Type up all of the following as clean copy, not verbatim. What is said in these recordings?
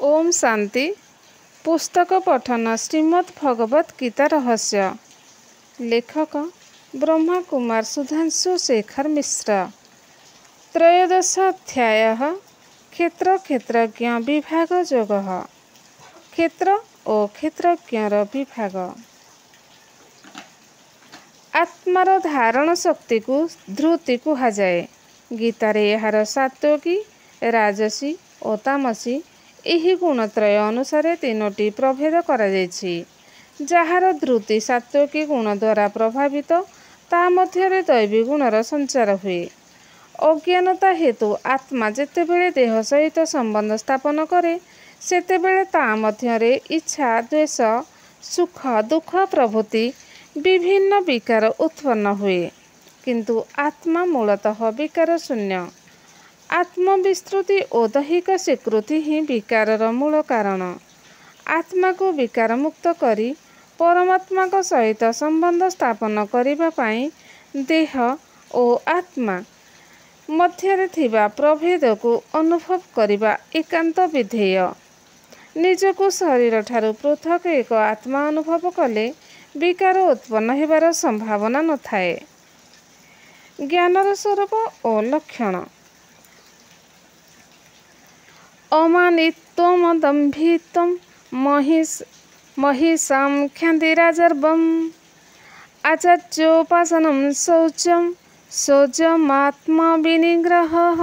ओम शांति। पुस्तक पठन श्रीमद् भगवत गीता रहस्य। लेखक ब्रह्मा कुमार सुधांशु शेखर मिश्र। त्रयोदश अध्याय क्षेत्र क्षेत्रज्ञ विभाग योग। क्षेत्र और क्षेत्रज्ञर विभाग। आत्मार धारण शक्ति को धृति कहुए। गीतारे यार सात्विकी राजसी और तामसी ଏହି ଗୁଣତ୍ରୟ ଅନୁସାରେ ତିନୋଟି ପ୍ରଭେଦ କରାଯାଇଛି। ଯାହାର ଧୃତି ସାତ୍ୱିକ ଗୁଣ ଦ୍ୱାରା ପ୍ରଭାବିତ, ତା ମଧ୍ୟରେ ଦୈବୀ ଗୁଣର ସଞ୍ଚାର ହୁଏ। ଅଜ୍ଞାନତା ହେତୁ ଆତ୍ମା ଯେତେବେଳେ ଦେହ ସହିତ ସମ୍ବନ୍ଧ ସ୍ଥାପନ କରେ, ସେତେବେଳେ ତା ମଧ୍ୟରେ ଇଚ୍ଛା, ଦ୍ୱେଷ, ସୁଖ, ଦୁଃଖ ପ୍ରଭୃତି ବିଭିନ୍ନ ବିକାର ଉତ୍ପନ୍ନ ହୁଏ। କିନ୍ତୁ ଆତ୍ମା ମୂଳତଃ ବିକାର ଶୂନ୍ୟ। ଆତ୍ମବିସ୍ମୃତି ଓ ଦୈହିକ ସ୍ୱୀକୃତି ହିଁ ବିକାରର ମୂଳ କାରଣ। ଆତ୍ମାକୁ ବିକାରମୁକ୍ତ କରି ପରମାତ୍ମାଙ୍କ ସହିତ ସମ୍ବନ୍ଧ ସ୍ଥାପନ କରିବା ପାଇଁ ଦେହ ଓ ଆତ୍ମା ମଧ୍ୟରେ ଥିବା ପ୍ରଭେଦକୁ ଅନୁଭବ କରିବା ଏକାନ୍ତ ବିଧେୟ। ନିଜକୁ ଶରୀରଠାରୁ ପୃଥକ୍ ଏକ ଆତ୍ମା ଅନୁଭବ କଲେ ବିକାର ଉତ୍ପନ୍ନ ହେବାର ସମ୍ଭାବନା ନଥାଏ। ଜ୍ଞାନର ସ୍ୱରୂପ ଓ ଲକ୍ଷଣ। ଅମାନିତ୍ୱମଦମ୍ଭିତ୍ୱମ୍ ମହିଷାଂ କ୍ଷାନ୍ତିରାଜର୍ବମ୍ ଆଚାର୍ଯ୍योपासनं ଶୌଚमात्मविनिग्रहः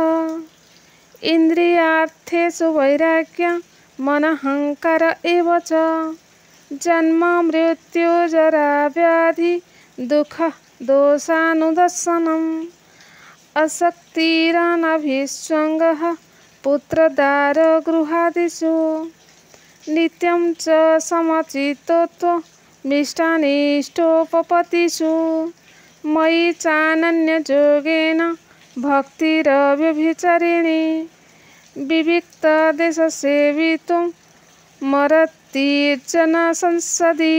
इन्द्रियार्थेषु वैराग्यं मनहङ्कार एव च जन्म मृत्यु जरा व्याधि दुःख दोषानुदर्शनम् असक्तिरनभिष्वङ्गः पुत्रदार गृहादिषु नित्यं च समचित्तत्वं मिष्टानिष्टोपपत्तिषु मयि चानन्ययोगेन भक्तिरव्यभिचारिणी विविक्तदेशसेवित्वं मरतीर्जन संसदि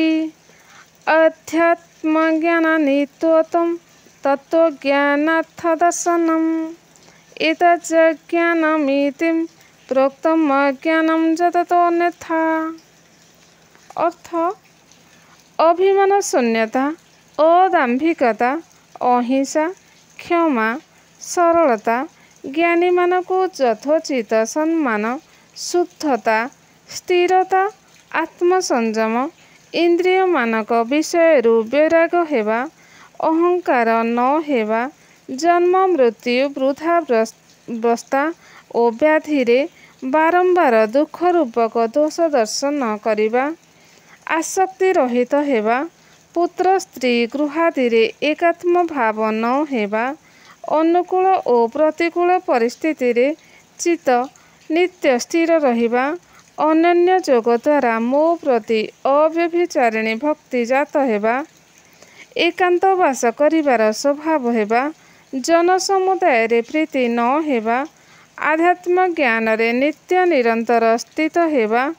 अध्यात्मज्ञानानित्यत्वं तत्त्वज्ञानार्थदर्शनम् एतज्ज्ञानमिति प्रोक्तम् अज्ञानं यततोऽन्यथा। अर्थ अभिमान शून्यता, अदाम्भिकता, अहिंसा, क्षमा, सरलता, ज्ञानी मानक यथोचित सम्मान, शुद्धता, स्थिरता, आत्मसंयम, इंद्रिय मानक विषय वैराग हेबा, अहंकार न हेबा, जन्म मृत्यु वृद्धावस्था और व्याधि बारंबार दुख रूपक दोष दर्शन करिबा, आसक्ति रहित हेबा, पुत्र स्त्री गृहादि एकात्म भाव न हेबा, अनुकूल और प्रतिकूल परिस्थिति रे चित्त नित्य स्थिर रहिबा, अनन्य जोग द्वारा मो प्रति अव्यभिचारिणी भक्ति जात हेबा, एकांत वास करिबार स्वभाव हेबा, जन समुदाय रे प्रीति न हेबा, आध्यात्म ज्ञान रे नित्य निरंतर स्थित हेबा,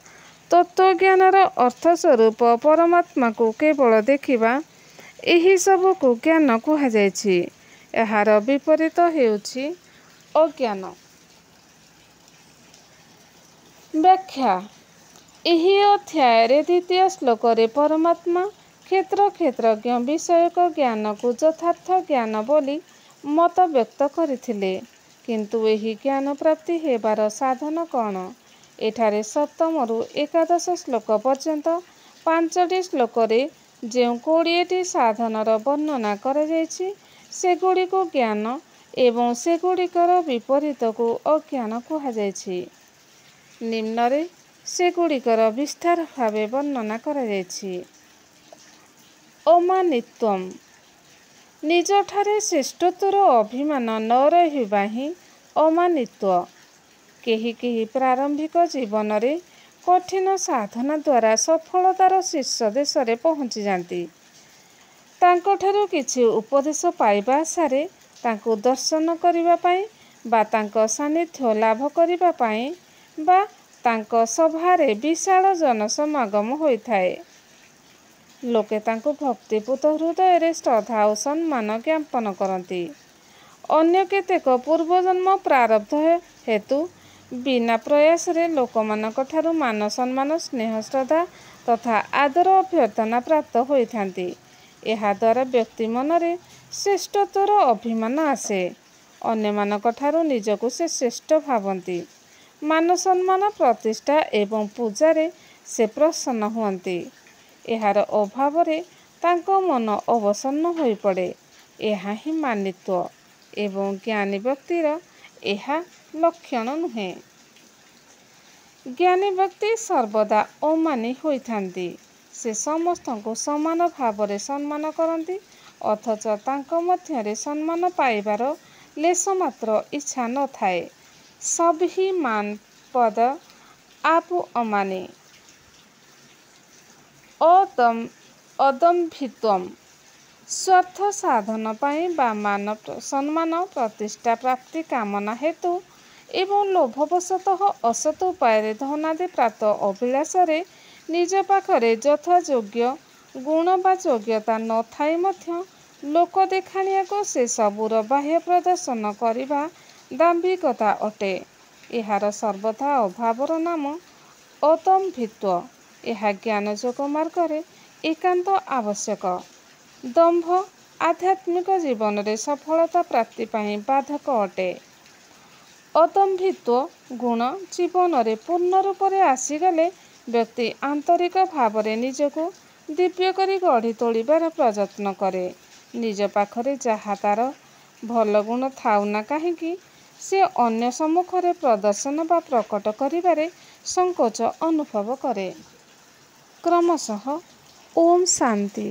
तत्वज्ञानर अर्थ स्वरूप परमात्मा को केवल देखिबा, एही सब को ज्ञान कुहाଯାଇଛି। एहार विपरीत हेउछि अज्ञान। व्याख्या। एही अध्याय रे द्वितीय श्लोक रे परमात्मा क्षेत्र क्षेत्रज्ञ विषयक ज्ञान को यथार्थ ज्ञान बोली मत व्यक्त करथिले। किंतु एही ज्ञान प्राप्ति हेबार साधन कौन? एठारे सप्तम रु एकादश श्लोक पर्यंत 5टी श्लोक रे जेउ 20टी साधनर वर्णना कराଯାଇଛି, सेगुड़िक ज्ञान एवं सेगुड़िकर विपरीत को अज्ञान कुहाଯାଇଛି। निम्नरे सेगुड़िकर विस्तार भावे वर्णना कराଯାଇଛି। अमानित्वम्। निजठारे श्रेष्ठत्वर अभिमान न रहिबा ही अमानित्व। केही केही प्रारंभिक जीवन रे कठिन साधना द्वारा सफलतार शीर्ष देश रे पहुँची जाती। तांकोठारु किछि उपदेश पाइबा आशारे तांको दर्शन करिबा पाई बा तांको सान्निध्य लाभ करिबा पाई बा तांको सभारे विशाल जनसमागम होइथाए। लोके तांको भक्तिपूत हृदय रे श्रद्धा और सम्मान ज्ञापन करती। अन्य केतेक पूर्वजन्म प्रारब्ध हेतु ବିନା ପ୍ରୟାସରେ ଲୋକମାନଙ୍କ ଠାରୁ ମାନ ସମ୍ମାନ ସ୍ନେହ ଶ୍ରଦ୍ଧା ତଥା ଆଦର ଅଭ୍ୟର୍ଥନା ପ୍ରାପ୍ତ ହୋଇଥାନ୍ତି। ଏହାଦ୍ୱାରା ବ୍ୟକ୍ତି ମନରେ ଶ୍ରେଷ୍ଠତ୍ୱର ଅଭିମାନ ଆସେ। ଅନ୍ୟମାନଙ୍କ ଠାରୁ ନିଜକୁ ସେ ଶ୍ରେଷ୍ଠ ଭାବନ୍ତି। ମାନ ସମ୍ମାନ ପ୍ରତିଷ୍ଠା ଏବଂ ପୂଜାରେ ସେ ପ୍ରସନ୍ନ ହୁଅନ୍ତି। ଏହାର ଅଭାବରେ ତାଙ୍କ ମନ ଅବସନ୍ନ ହୋଇପଡ଼େ। ଏହା ହିଁ ମାନିତ୍ୱ ଏବଂ ଜ୍ଞାନୀ ବ୍ୟକ୍ତିର ଏହା ଲକ୍ଷଣ ନୁହେଁ। ଜ୍ଞାନୀ ବ୍ୟକ୍ତି ସର୍ବଦା ଅମାନି ହୋଇଥାନ୍ତି। ସେ ସମସ୍ତଙ୍କୁ ସମାନ ଭାବରେ ସମ୍ମାନ କରନ୍ତି ଅଥଚ ତାଙ୍କ ମଧ୍ୟରେ ସମ୍ମାନ ପାଇବାର ଲେଶ ମାତ୍ର ଇଚ୍ଛା ନଥାଏ। ସଭି ମାନ ପଦ ଆପୁ ଅମାନି ଅଦମ୍ଭିତ୍ୱମ୍। ସ୍ୱାର୍ଥ ସାଧନ ପାଇଁ ବା ମାନ ସମ୍ମାନ ପ୍ରତିଷ୍ଠା ପ୍ରାପ୍ତି କାମନା ହେତୁ ଏବଂ ଲୋଭବଶତଃ ଅସତ୍ ଉପାୟରେ ଧନାଦି ପ୍ରାପ୍ତ ଅଭିଳାଷରେ ନିଜ ପାଖରେ ଯଥାଯୋଗ୍ୟ ଗୁଣ ବା ଯୋଗ୍ୟତା ନଥାଇ ମଧ୍ୟ ଲୋକ ଦେଖାଣିଆକୁ ସେ ସବୁର ବାହ୍ୟ ପ୍ରଦର୍ଶନ କରିବା ଦାମ୍ଭିକତା ଅଟେ। ଏହାର ସର୍ବଥା ଅଭାବର ନାମ ଅଦମ୍ଭିତ୍ୱ। ଏହା ଜ୍ଞାନ ଯୋଗ ମାର୍ଗରେ ଏକାନ୍ତ ଆବଶ୍ୟକ। ଦମ୍ଭ ଆଧ୍ୟାତ୍ମିକ ଜୀବନରେ ସଫଳତା ପ୍ରାପ୍ତି ପାଇଁ ବାଧକ ଅଟେ। ଅଦମ୍ଭିତ୍ୱ ଗୁଣ ଜୀବନରେ ପୂର୍ଣ୍ଣ ରୂପରେ ଆସିଗଲେ ବ୍ୟକ୍ତି ଆନ୍ତରିକ ଭାବରେ ନିଜକୁ ଦିବ୍ୟ କରି ଗଢ଼ି ତୋଳିବାର ପ୍ରଯତ୍ନ କରେ। ନିଜ ପାଖରେ ଯାହା ତାର ଭଲ ଗୁଣ ଥାଉ ନା କାହିଁକି ସେ ଅନ୍ୟ ସମ୍ମୁଖରେ ପ୍ରଦର୍ଶନ ବା ପ୍ରକଟ କରିବାରେ ସଂକୋଚ ଅନୁଭବ କରେ। କ୍ରମଶଃ ଓମ୍ ଶାନ୍ତି।